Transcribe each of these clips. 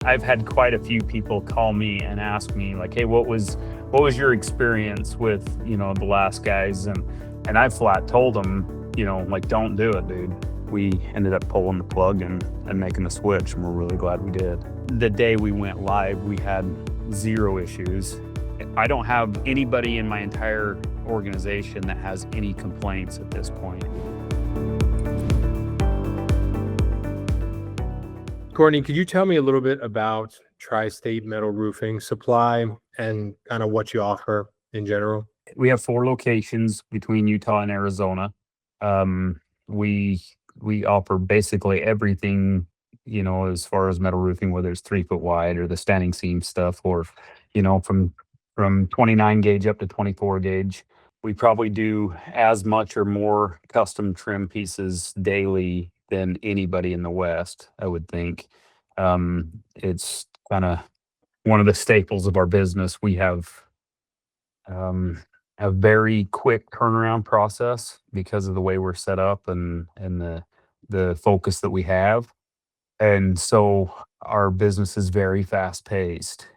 I've had quite a few people call me and ask me like, "Hey, what was your experience with, the last guys?" And I flat told them, like, "Don't do it, dude." We ended up pulling the plug and making the switch, and we're really glad we did. The day we went live, we had zero issues. I don't have anybody in my entire organization that has any complaints at this point. Kortney, could you tell me a little bit about Tri-State Metal Roofing Supply and kind of what you offer in general? We have 4 locations between Utah and Arizona. Um, we we offer basically everything, as far as metal roofing, whether it's 3 foot wide or the standing seam stuff, or from 29 gauge up to 24 gauge. We probably do as much or more custom trim pieces daily than anybody in the West, I would think. It's kind of one of the staples of our business. We have um, a very quick turnaround process because of the way we're set up and the focus that we have. And so our business is very fast paced.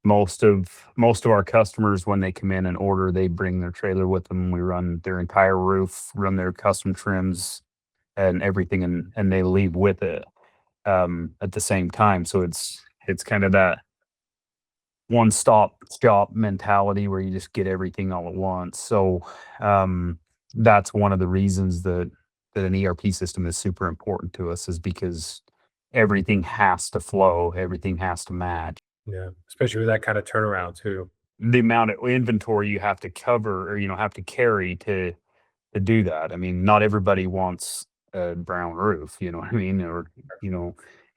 Most of our customers, when they come in and order, they bring their trailer with them. We run their entire roof, run their custom trims and everything, and they leave with it at the same time. So it's kind of that one stop shop mentality where you just get everything all at once. So that's one of the reasons that an ERP system is super important to us, is because everything has to flow, everything has to match. Yeah, especially with that kind of turnaround too. The amount of inventory you have to cover, or have to carry to do that. I mean, not everybody wants a brown roof, you know what I mean? Or, you know,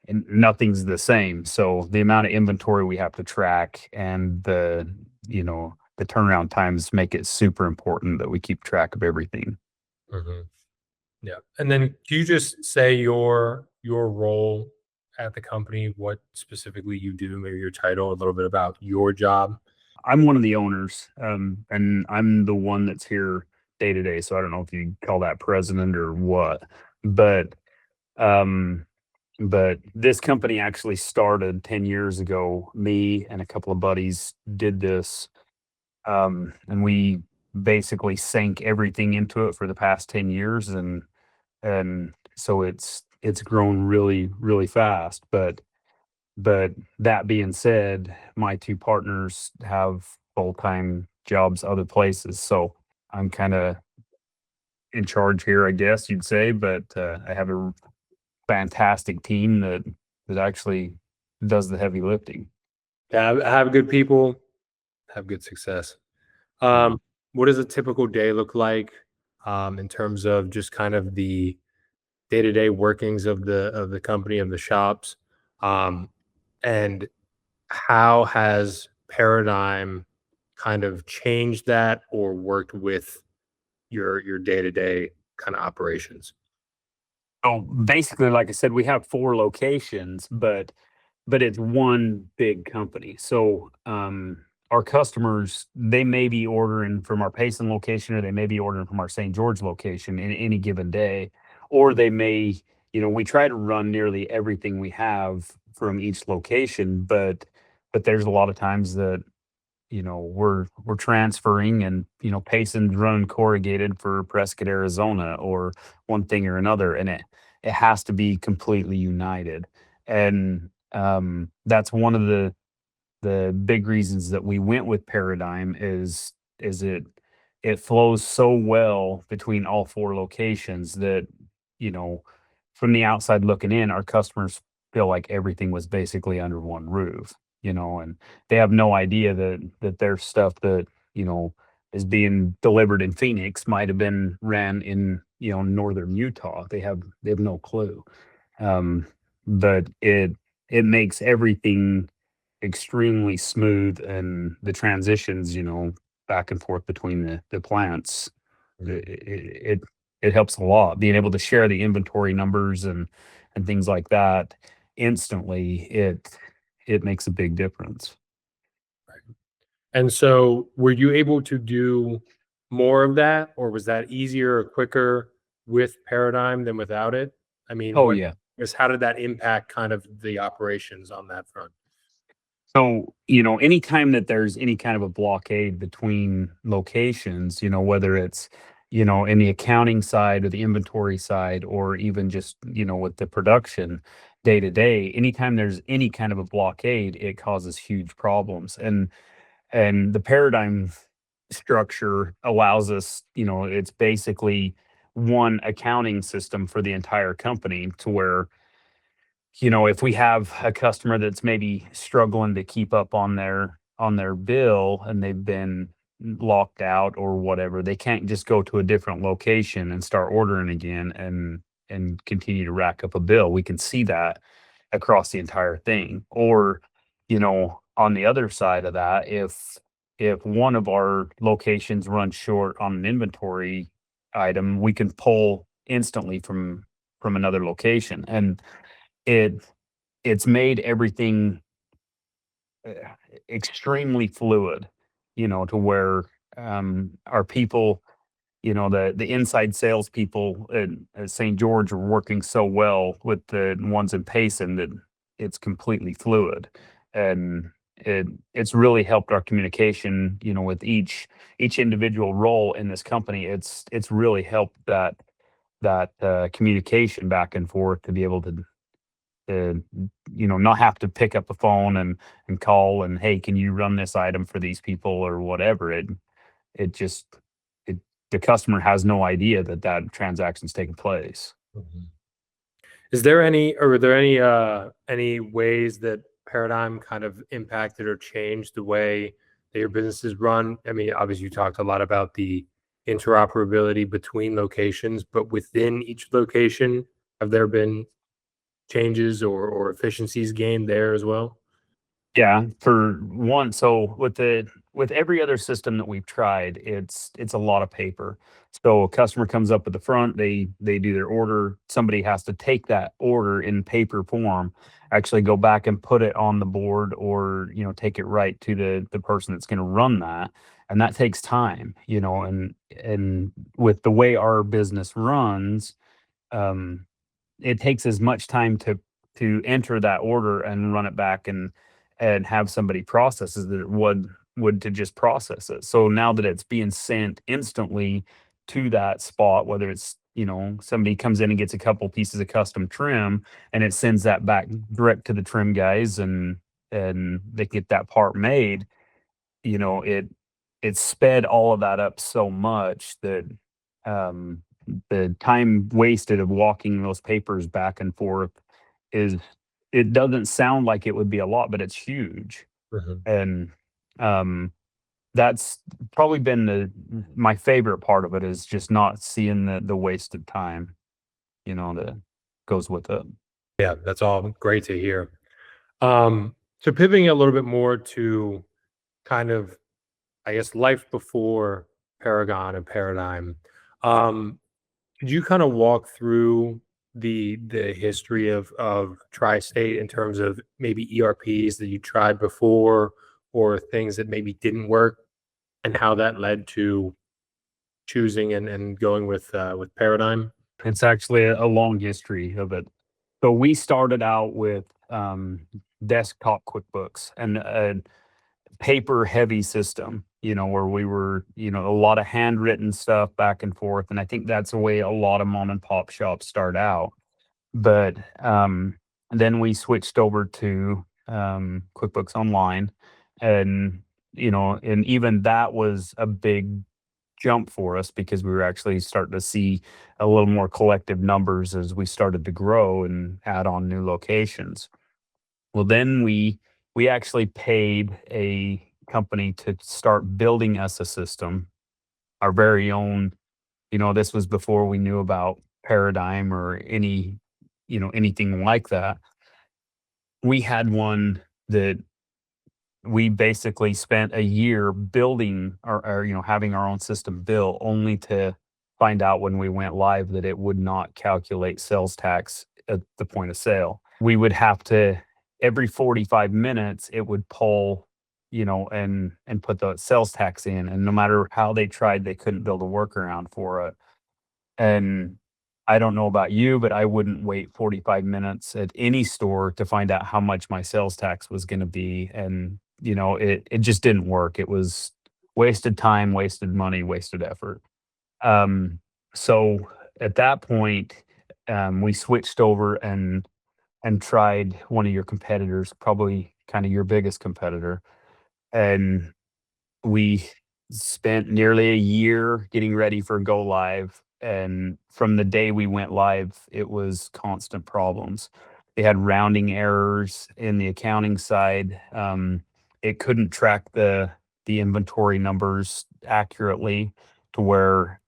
and nothing's the same. So the amount of inventory we have to track and the turnaround times make it super important that we keep track of everything. hmm Yeah, and then can you just say your role at the company, what specifically you do, maybe your title, a little bit about your job? I'm one of the owners, and I'm the one that's here day to day. So I don't know if you call that president or what, but um, this company actually started 10 years ago. Me and a couple of buddies did this, and we basically sank everything into it for the past 10 years, and so it's grown really, really fast. But that being said, my 2 partners have full-time jobs other places, so I'm kinda in charge here, I guess you'd say, but, I have a fantastic team that actually does the heavy lifting. Have good people, have good success. Yeah. What does a typical day look like in terms of just kind of the day-to-day workings of the company, of the shops? Um, and how has Paradigm kind of changed that or worked with your day-to-day kind of operations? So, basically, like I said, we have 4 locations, but it's one big company. So, our customers, they may be ordering from our Payson location, or they may be ordering from our St. George location in any given day, or they may, we try to run nearly everything we have from each location, but there's a lot of times that, we're transferring, and, Payson's running corrugated for Prescott, Arizona, or one thing or another, and it has to be completely united. And that's one of the big reasons that we went with Paradigm, is it flows so well between all 4 locations that, you know, from the outside looking in, our customers feel like everything was basically under one roof, and they have no idea that their stuff that, is being delivered in Phoenix might have been ran in, northern Utah. They have no clue. But it makes everything extremely smooth, and the transitions, back and forth between the plants, Mhm. it helps a lot. Being able to share the inventory numbers and things like that instantly, it makes a big difference. And so were you able to do more of that, or was that easier or quicker with Paradigm than without it? I mean, Oh, what yeah. guess how did that impact kind of the operations on that front? So, anytime that there's any kind of a blockade between locations, whether it's, in the accounting side or the inventory side, or even just, with the production day to day, anytime there's any kind of a blockade, it causes huge problems. And the paradigm structure allows us, it's basically one accounting system for the entire company to where if we have a customer that's maybe struggling to keep up on their bill and they've been locked out or whatever, they can't just go to a different location and start ordering again and continue to rack up a bill. We can see that across the entire thing. Or, on the other side of that, if one of our locations runs short on an inventory item, we can pull instantly from another location. And it it's made everything, uh, extremely fluid, to where, our people, the inside salespeople at St. George are working so well with the ones in Payson that it's completely fluid. And it's really helped our communication, with each individual role in this company. It's really helped that communication back and forth to be able to not have to pick up the phone and call and, "Hey, can you run this item for these people?" or whatever. It just it the customer has no idea that that transaction's taking place. Mhm. Is there any, or are there any ways that Paradigm kind of impacted or changed the way that your business is run? I mean, obviously you talked a lot about the interoperability between locations, but within each location, have there been changes or efficiencies gained there as well? Yeah, for one, so with every other system that we've tried, it's a lot of paper. So a customer comes up at the front, they do their order, somebody has to take that order in paper form, actually go back and put it on the board, or, take it right to the person that's gonna run that, and that takes time, and with the way our business runs, um it takes as much time to enter that order and run it back and have somebody process as it would to just process it. So now that it's being sent instantly to that spot, whether it's, somebody comes in and gets a couple pieces of custom trim and it sends that back direct to the trim guys and they get that part made, you know, it it sped all of that up so much that, um, the time wasted of walking those papers back and forth is it doesn't sound like it would be a lot, but it's huge. Mhm. And, um, that's probably been my favorite part of it is just not seeing the wasted time, that goes with it. Yeah, that's all great to hear. So pivoting a little bit more to kind of, I guess, life before Paragon and Paradigm. Um, could you kind of walk through the history of Tri-State in terms of maybe ERPs that you tried before or things that maybe didn't work and how that led to choosing and going with Paradigm? It's actually a long history of it. So we started out with, desktop QuickBooks and a paper heavy system, where we were, a lot of handwritten stuff back and forth. And I think that's the way a lot of mom and pop shops start out. But then we switched over to, QuickBooks Online. And, and even that was a big jump for us because we were actually starting to see a little more collective numbers as we started to grow and add on new locations. Well, then we actually paid a company to start building us a system, our very own. This was before we knew about Paradigm or anything like that. We had one that we basically spent a year building our having our own system built only to find out when we went live that it would not calculate sales tax at the point of sale. We would have to every 45 minutes it would pull, and put the sales tax in, and no matter how they tried, they couldn't build a workaround for it. And I don't know about you, but I wouldn't wait 45 minutes at any store to find out how much my sales tax was going to be. And, it just didn't work. It was wasted time, wasted money, wasted effort. Um, so at that point, we switched over and tried one of your competitors, probably kind of your biggest competitor. And we spent nearly a year getting ready for go live, and from the day we went live, it was constant problems. They had rounding errors in the accounting side. It couldn't track the inventory numbers accurately to where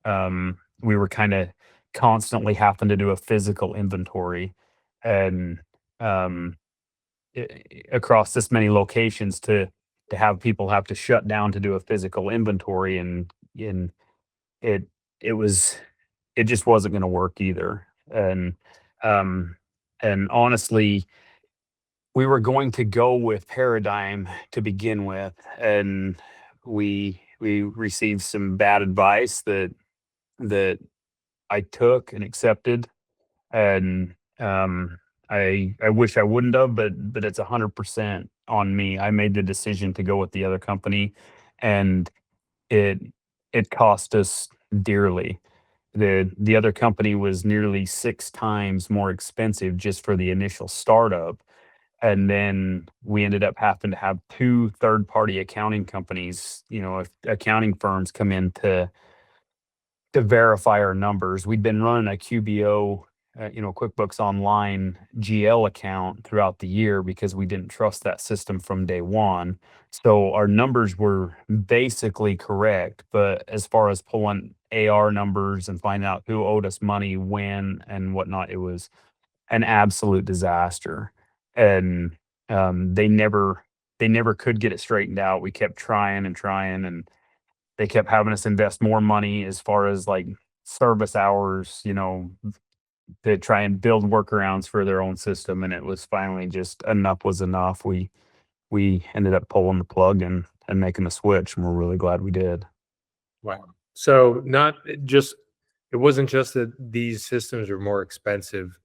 we were kind of constantly having to do a physical inventory and um, across this many locations to have people have to shut down to do a physical inventory and it it was it just wasn't going to work either. Um and honestly, we were going to go with Paradigm to begin with, and we received some bad advice that I took and accepted. And I wish I wouldn't have, but it's 100% on me. I made the decision to go with the other company, and it it cost us dearly. The other company was nearly 6 times more expensive just for the initial startup, and then we ended up having to have 2 third-party accounting companies, accounting firms come in to verify our numbers. We'd been running a QBO, QuickBooks Online GL account throughout the year because we didn't trust that system from day one. So our numbers were basically correct, but as far as pulling AR numbers and finding out who owed us money when and whatnot, it was an absolute disaster. And they never could get it straightened out. We kept trying and trying, and they kept having us invest more money as far as like service hours, to try and build workarounds for their own system. And it was finally just enough was enough. We ended up pulling the plug and making the switch, and we're really glad we did. Wow. So not just it wasn't just that these systems were more expensive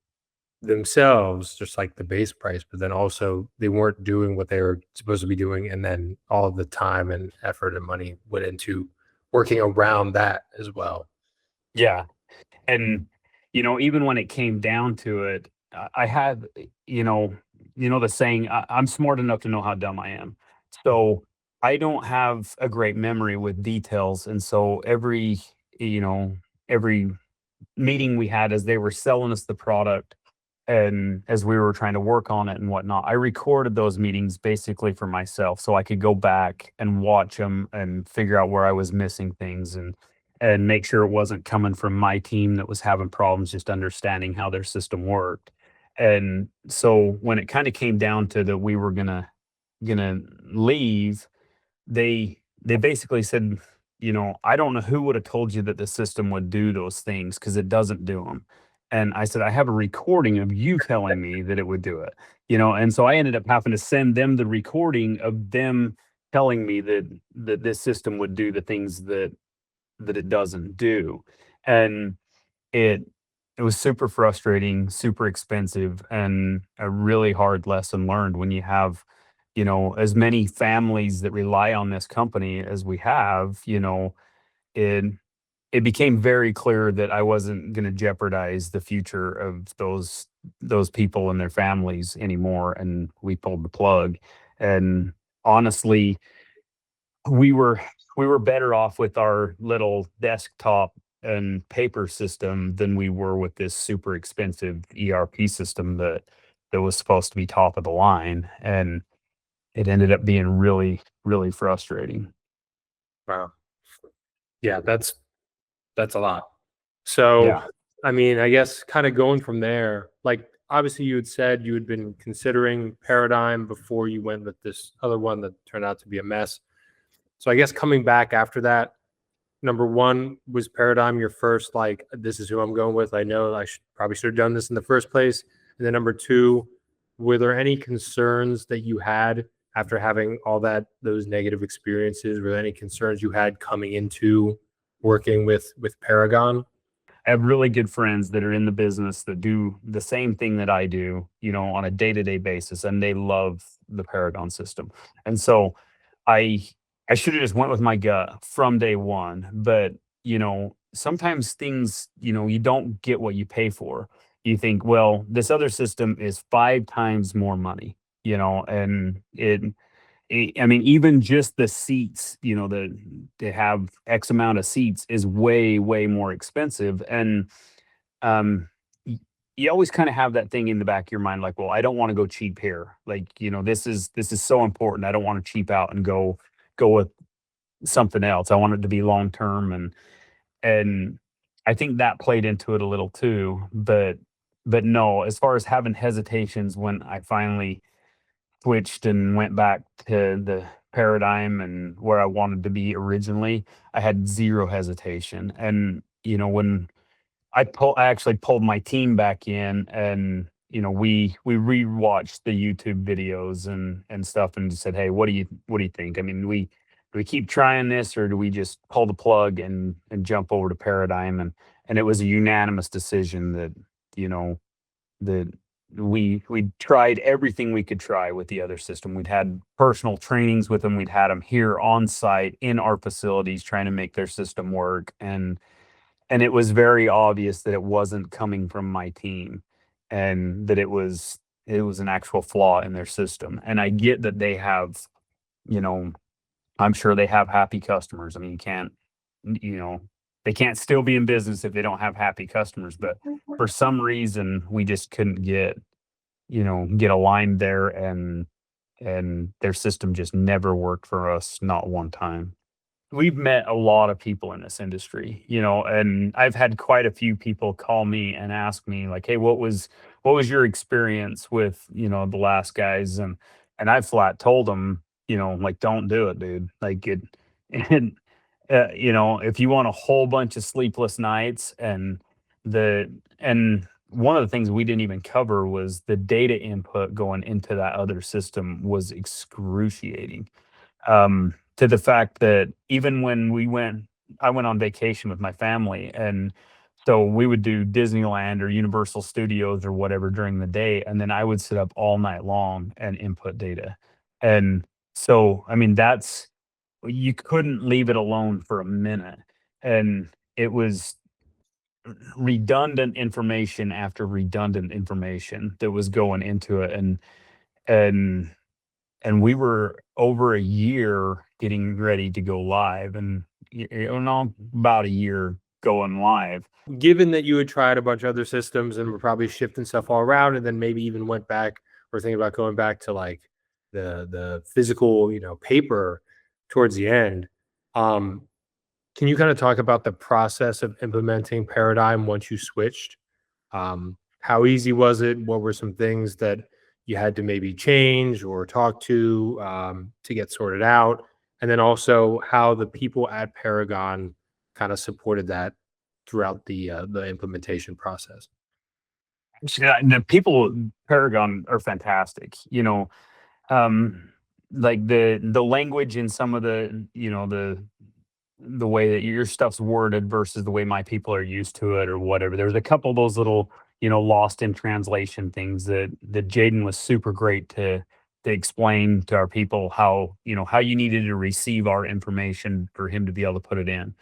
themselves, just like the base price, but then also they weren't doing what they were supposed to be doing, and then all of the time and effort and money went into working around that as well. Yeah. And even when it came down to it, I had, the saying, I'm smart enough to know how dumb I am. So I don't have a great memory with details. And so you know, every meeting we had as they were selling us the product and as we were trying to work on it and whatnot, I recorded those meetings basically for myself so I could go back and watch them and figure out where I was missing things and make sure it wasn't coming from my team that was having problems just understanding how their system worked. And so when it kind of came down to that we were gonna leave, they basically said, "I don't know who would have told you that the system would do those things because it doesn't do them." And I said, "I have a recording of you telling me that it would do it." And so I ended up having to send them the recording of them telling me that this system would do the things that it doesn't do. And it it was super frustrating, super expensive, and a really hard lesson learned when you have, as many families that rely on this company as we have. It it became very clear that I wasn't going to jeopardize the future of those people and their families anymore, and we pulled the plug. And honestly, we were we were better off with our little desktop and paper system than we were with this super expensive ERP system that was supposed to be top of the line, and it ended up being really, really frustrating. Wow. Yeah, that's a lot. So, Yeah. I mean, I guess kind of going from there, like obviously you had said you had been considering Paradigm before you went with this other one that turned out to be a mess. So I guess coming back after that, number one, was Paradigm your first, like, this is who I'm going with? I know I should have done this in the first place. And then number two, were there any concerns that you had after having all those negative experiences? Were there any concerns you had coming into working with Paragon? I have really good friends that are in the business that do the same thing that I do, on a day-to-day basis, and they love the Paragon system. And so I I should have just went with my gut from day one, but sometimes things, you don't get what you pay for. You think, well, this other system is 5 times more money, and I mean, even just the seats, to have X amount of seats is way, way more expensive. And um, y- you always kind of have that thing in the back of your mind, like, well, I don't want to go cheap here. Like, this is so important. I don't want to cheap out and go with something else. I want it to be long term, and I think that played into it a little too. But no, as far as having hesitations when I finally switched and went back to the paradigm and where I wanted to be originally, I had 0 hesitation. And, when I actually pulled my team back in, and, we rewatched the YouTube videos and stuff and just said, "Hey, what do you think? I mean, do we keep trying this, or do we just pull the plug and jump over to paradigm?" And it was a unanimous decision that, you know, that we tried everything we could try with the other system. We'd had personal trainings with them. We'd had them here on site in our facilities trying to make their system work, and it was very obvious that it wasn't coming from my team, and that it was an actual flaw in their system. And I get that they have, you know, I'm sure they have happy customers. I mean, you know, they can't still be in business if they don't have happy customers. But for some reason, we just couldn't get aligned there, and their system just never worked for us, not one time. We've met a lot of people in this industry, and I've had quite a few people call me and ask me like, "Hey, what was your experience with, the last guys?" And I flat told them, like, "Don't do it, dude." Like it and if you want a whole bunch of sleepless nights, and one of the things we didn't even cover was the data input going into that other system was excruciating, to the fact that even when I went on vacation with my family, and so we would do Disneyland or Universal Studios or whatever during the day, and then I would sit up all night long and input data. And so, I mean, you couldn't leave it alone for a minute. And it was redundant information after redundant information that was going into it. And we were over a year getting ready to go live, and no, about a year going live. Given that you had tried a bunch of other systems and were probably shifting stuff all around, and then maybe even went back or thinking about going back to like the physical, paper towards the end. Um, can you kind of talk about the process of implementing Paradigm once you switched? How easy was it? What were some things that you had to maybe change or talk to get sorted out? And then also how the people at Paragon kind of supported that throughout the implementation process. The people at Paragon are fantastic. Um, like the language in some of the way that your stuff's worded versus the way my people are used to it or whatever. There's a couple of those little, lost in translation things that Jaden was super great to explain to our people how you needed to receive our information for him to be able to put it in.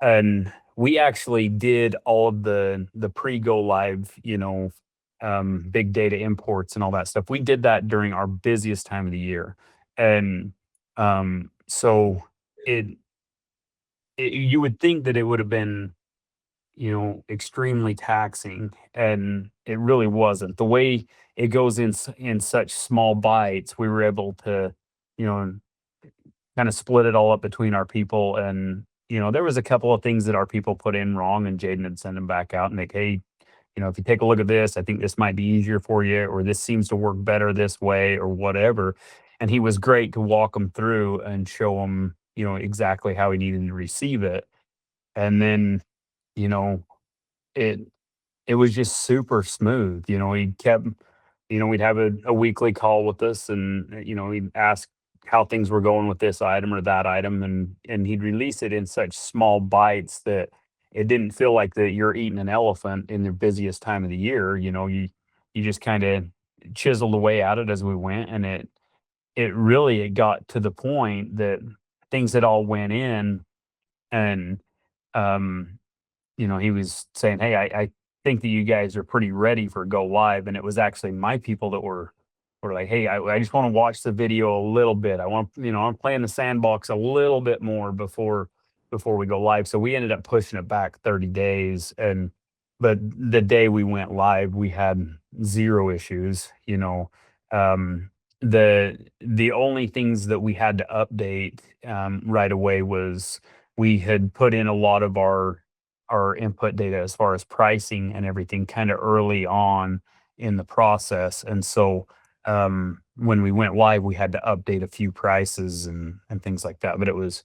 And we actually did all of the pre-go live, big data imports and all that stuff. We did that during our busiest time of the year. And so it you would think that it would have been, extremely taxing, and it really wasn't. The way it goes in such small bites, we were able to, you know, kind of split it all up between our people. And, there was a couple of things that our people put in wrong, and Jaden had sent them back out and like, "Hey, if you take a look at this, I think this might be easier for you, or this seems to work better this way, or whatever." And he was great to walk them through and show them, exactly how he needed to receive it. And then, you know, it it was just super smooth. He kept, we'd have a weekly call with us, and he'd ask how things were going with this item or that item, and he'd release it in such small bites that it didn't feel like that you're eating an elephant in the busiest time of the year. You just kind of chiseled away at it as we went, and it got to the point that things had all went in, and um he was saying, "Hey, I think that you guys are pretty ready for go live." And it was actually my people that were like, "Hey, I just want to watch the video a little bit. I want, I'm playing the sandbox a little bit more before we go live." So we ended up pushing it back 30 days, and but the day we went live, we had zero issues. The only things that we had to update right away was we had put in a lot of our input data as far as pricing and everything kind of early on in the process. And so when we went live, we had to update a few prices and things like that. But it was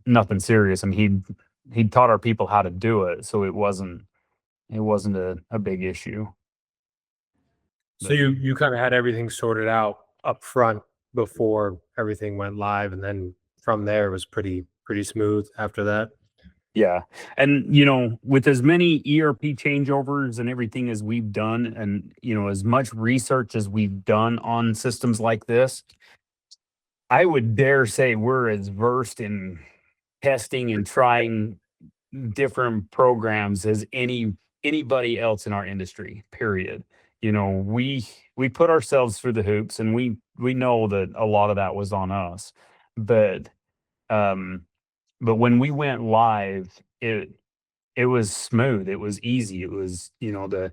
nothing serious. I mean, he'd taught our people how to do it, so it wasn't a big issue. So But you kind of had everything sorted out up front before everything went live, and then from there it was pretty smooth after that. yeah, and with as many ERP changeovers and everything as we've done, and as much research as we've done on systems like this, I would dare say we're as versed in testing and trying different programs as anybody else in our industry. Period. We put ourselves through the hoops, and we know that a lot of that was on us, but um, but when we went live, it was smooth. It was easy. It was, the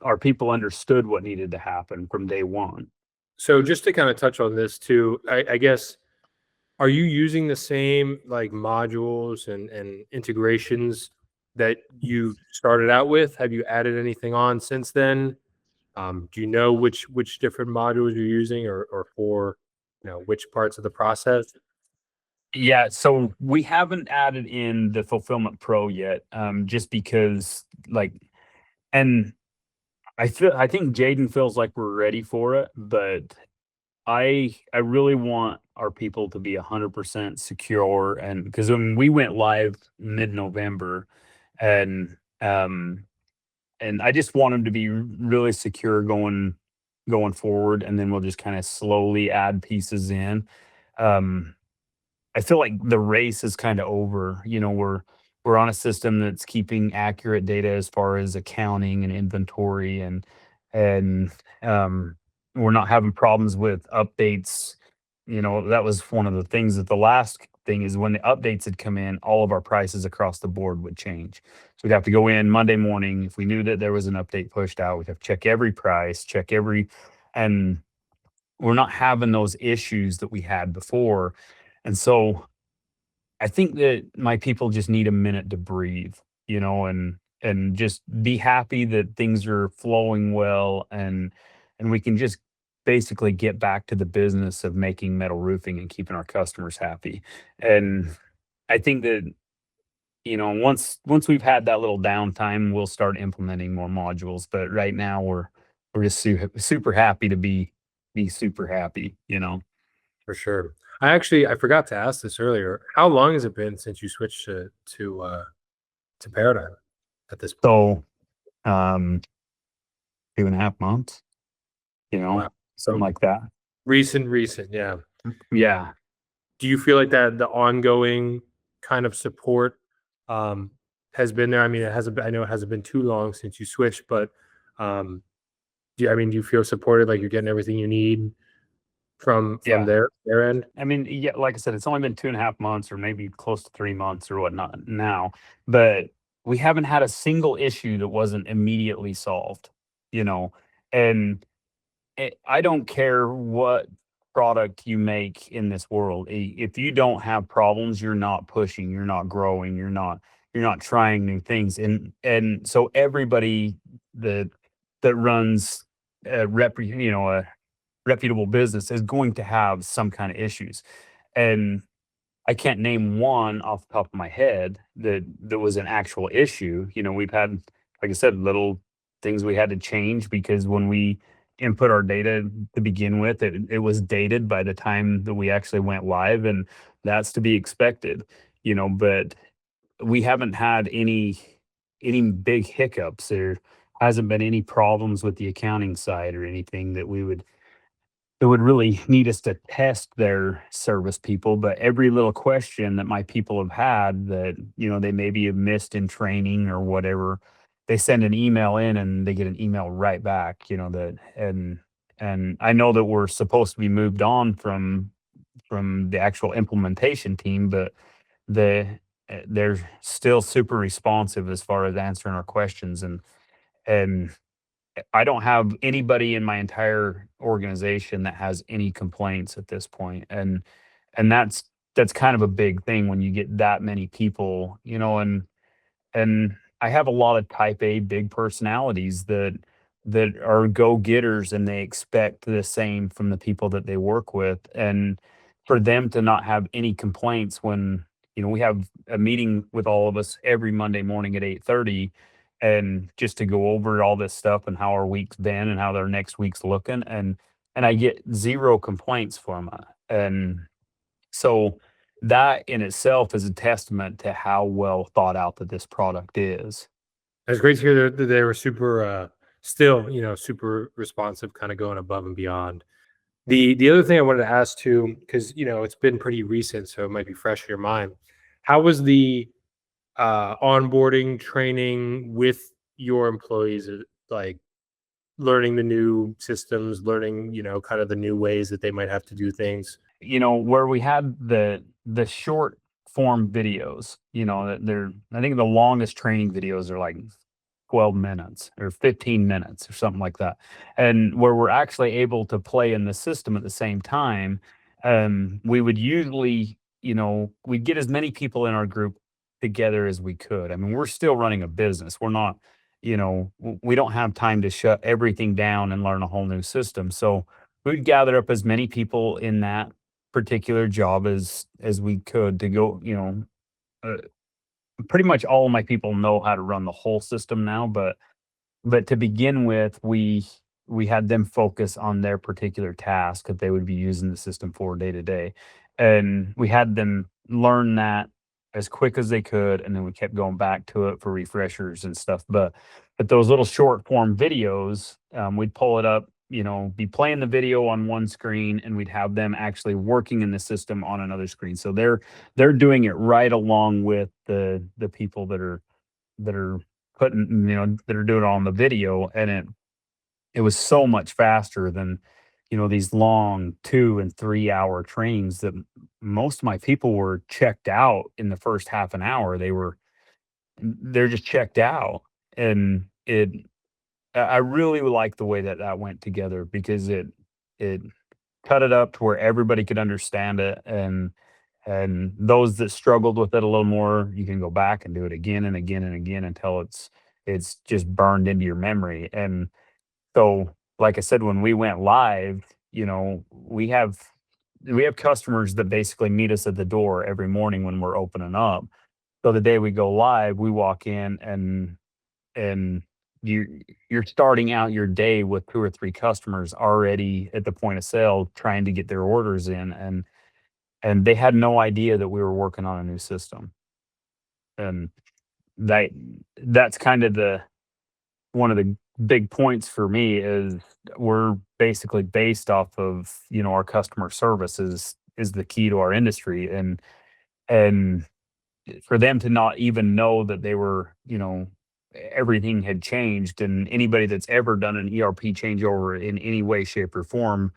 our people understood what needed to happen from day one. So just to kind of touch on this too, I guess, are you using the same like modules and integrations that you started out with? Have you added anything on since then? Do you know which different modules you're using, or for which parts of the process? Yeah, so we haven't added in the Fulfillment Pro yet, just because, like, and I think Jaden feels like we're ready for it, but I really want our people to be 100% secure. And because when we went live mid-November, and I just want them to be really secure going forward, and then we'll just kind of slowly add pieces in. Um, I feel like the race is kind of over. We're on a system that's keeping accurate data as far as accounting and inventory, and we're not having problems with updates. That was one of the things. That the last thing is, when the updates had come in, all of our prices across the board would change. So we'd have to go in Monday morning. If we knew that there was an update pushed out, we'd have to check every price, and we're not having those issues that we had before. And so I think that my people just need a minute to breathe, and just be happy that things are flowing well, and we can just basically get back to the business of making metal roofing and keeping our customers happy. And I think that, once we've had that little downtime, we'll start implementing more modules. But right now we're just super happy to be super happy. For sure. I forgot to ask this earlier. How long has it been since you switched to Paradigm at this point? So, um 2.5 months, Wow. something So like that. recent, yeah. Yeah. Do you feel like that the ongoing kind of support um has been there? I mean, it hasn't been, I know it hasn't been too long since you switched, but um do you feel supported, like you're getting everything you need from Yeah. their end? I mean, yeah, like I said, it's only been 2.5 months, or maybe close to 3 months or whatnot now, but we haven't had a single issue that wasn't immediately solved, you know, and I don't care what product you make in this world. If you don't have problems, you're not pushing, you're not growing, you're not trying new things. And so everybody that runs a reputable business is going to have some kind of issues. And I can't name one off the top of my head that was an actual issue. We've had, like I said, little things we had to change because when we input our data to begin with, it was dated by the time that we actually went live, and that's to be expected. But we haven't had any big hiccups. There hasn't been any problems with the accounting side or anything that would really need us to test their service people. But every little question that my people have had that, they maybe have missed in training or whatever, they send an email in and they get an email right back, that and I know that we're supposed to be moved on from the actual implementation team, but the they're still super responsive as far as answering our questions, and I don't have anybody in my entire organization that has any complaints at this point, and that's kind of a big thing when you get that many people, and I have a lot of type A big personalities that are go-getters and they expect the same from the people that they work with. And for them to not have any complaints when, we have a meeting with all of us every Monday morning at 8:30 and just to go over all this stuff and how our week's been and how their next week's looking, and I get zero complaints from it. And so that in itself is a testament to how well thought out that this product is. It's great to hear that they were super, still, super responsive, kind of going above and beyond. The other thing I wanted to ask too, because it's been pretty recent, so it might be fresh in your mind. How was the onboarding training with your employees? Like learning the new systems, learning kind of the new ways that they might have to do things. Where we had the short form videos, that they're I think the longest training videos are like 12 minutes or 15 minutes or something like that. And where we're actually able to play in the system at the same time, we would usually, we'd get as many people in our group together as we could. I mean, we're still running a business. We're not, we don't have time to shut everything down and learn a whole new system. So we'd gather up as many people in that particular job as we could to go, uh, pretty much all of my people know how to run the whole system now, but to begin with, we had them focus on their particular task that they would be using the system for day to day, and we had them learn that as quick as they could, and then we kept going back to it for refreshers and stuff. But those little short form videos, we'd pull it up, be playing the video on one screen, and we'd have them actually working in the system on another screen. So they're doing it right along with the people that are putting, that are doing it on the video, and it was so much faster than, these long 2 and 3 hour trainings that most of my people were checked out in the first half an hour. They're just checked out, and I really like the way that that went together because it cut it up to where everybody could understand it, and those that struggled with it a little more, you can go back and do it again and again and again until it's just burned into your memory. And so, like I said, when we went live, we have customers that basically meet us at the door every morning when we're opening up. So the day we go live, we walk in and you're starting out your day with 2 or 3 customers already at the point of sale trying to get their orders in, and they had no idea that we were working on a new system. And that that's kind of the one of the big points for me is we're basically based off of, our customer service is the key to our industry, and for them to not even know that they were, everything had changed, and anybody that's ever done an ERP changeover in any way, shape, or form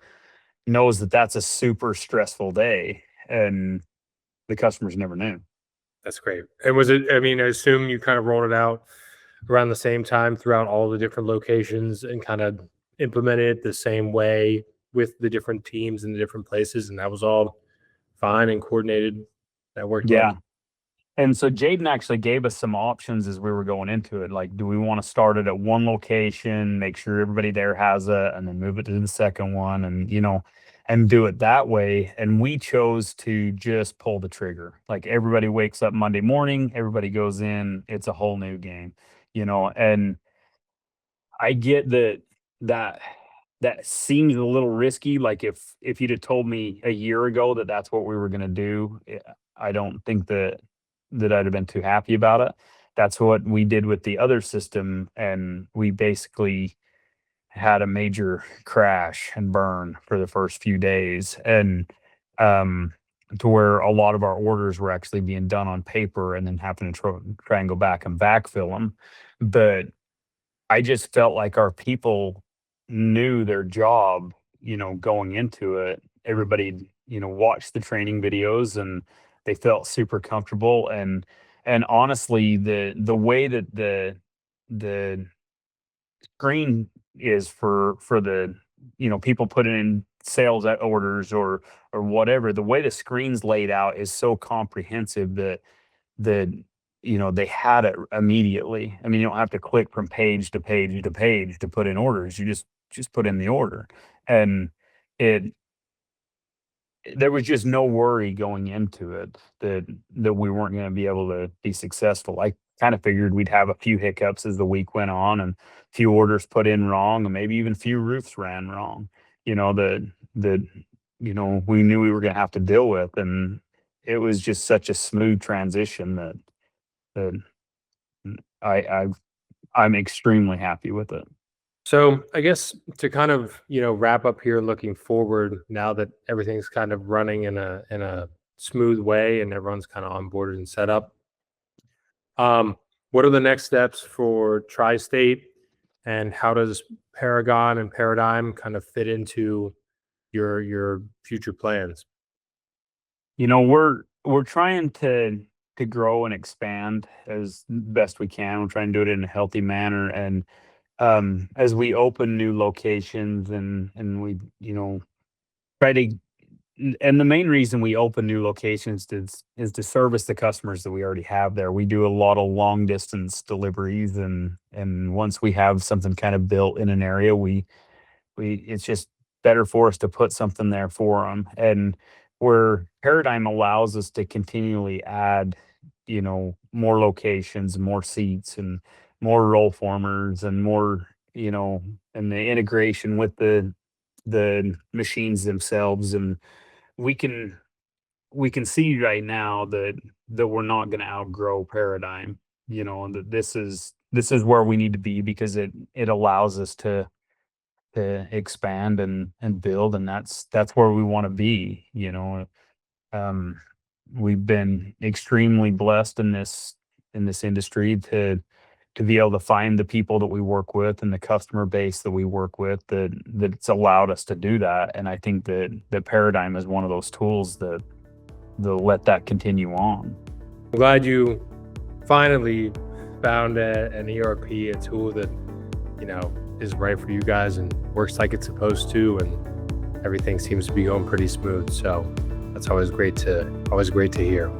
knows that that's a super stressful day, and the customers never knew. That's great. And was it? I mean, I assume you kind of rolled it out around the same time throughout all the different locations and kind of implemented it the same way with the different teams in the different places, and that was all fine and coordinated. That worked well. Yeah. And so Jaden actually gave us some options as we were going into it. Like, do we want to start it at one location, make sure everybody there has it, and then move it to the second one, and and do it that way? And we chose to just pull the trigger. Like everybody wakes up Monday morning, everybody goes in, it's a whole new game, and I get that that seems a little risky. Like if you'd have told me a year ago that that's what we were going to do, I don't think that. that I'd have been too happy about it. That's what we did with the other system, and we basically had a major crash and burn for the first few days, and um, to where a lot of our orders were actually being done on paper and then having to try and go back and backfill them. But I just felt like our people knew their job, going into it. Everybody, watched the training videos and they felt super comfortable. And honestly, the way that the screen is for the people putting in sales at orders or whatever, the way the screen's laid out is so comprehensive that that they had it immediately. I mean, you don't have to click from page to page to page to put in orders. You just put in the order, and it there was just no worry going into it that we weren't going to be able to be successful. I kind of figured we'd have a few hiccups as the week went on, and a few orders put in wrong, and maybe even a few roofs ran wrong. That we knew we were going to have to deal with, and it was just such a smooth transition that I, I I'm extremely happy with it. So I guess to kind of, wrap up here looking forward now that everything's kind of running in a smooth way and everyone's kind of onboarded and set up. What are the next steps for Tri-State, and how does Paragon and Paradigm kind of fit into your future plans? We're trying to grow and expand as best we can. We're trying to do it in a healthy manner, and as we open new locations and we try to and the main reason we open new locations is to service the customers that we already have there. We do a lot of long distance deliveries, and once we have something kind of built in an area, we it's just better for us to put something there for them. And where Paradigm allows us to continually add, more locations, more seats, and more roll formers, and more, and the integration with the machines themselves. And we can we can see right now that we're not going to outgrow Paradigm, and that this is where we need to be, because it allows us to expand and build, and that's where we want to be. um we've been extremely blessed in this industry to be able to find the people that we work with and the customer base that we work with, that's allowed us to do that. And I think that Paradigm is one of those tools that let that continue on. I'm glad you finally found an ERP, a tool that, is right for you guys and works like it's supposed to, and everything seems to be going pretty smooth. So that's always great to hear.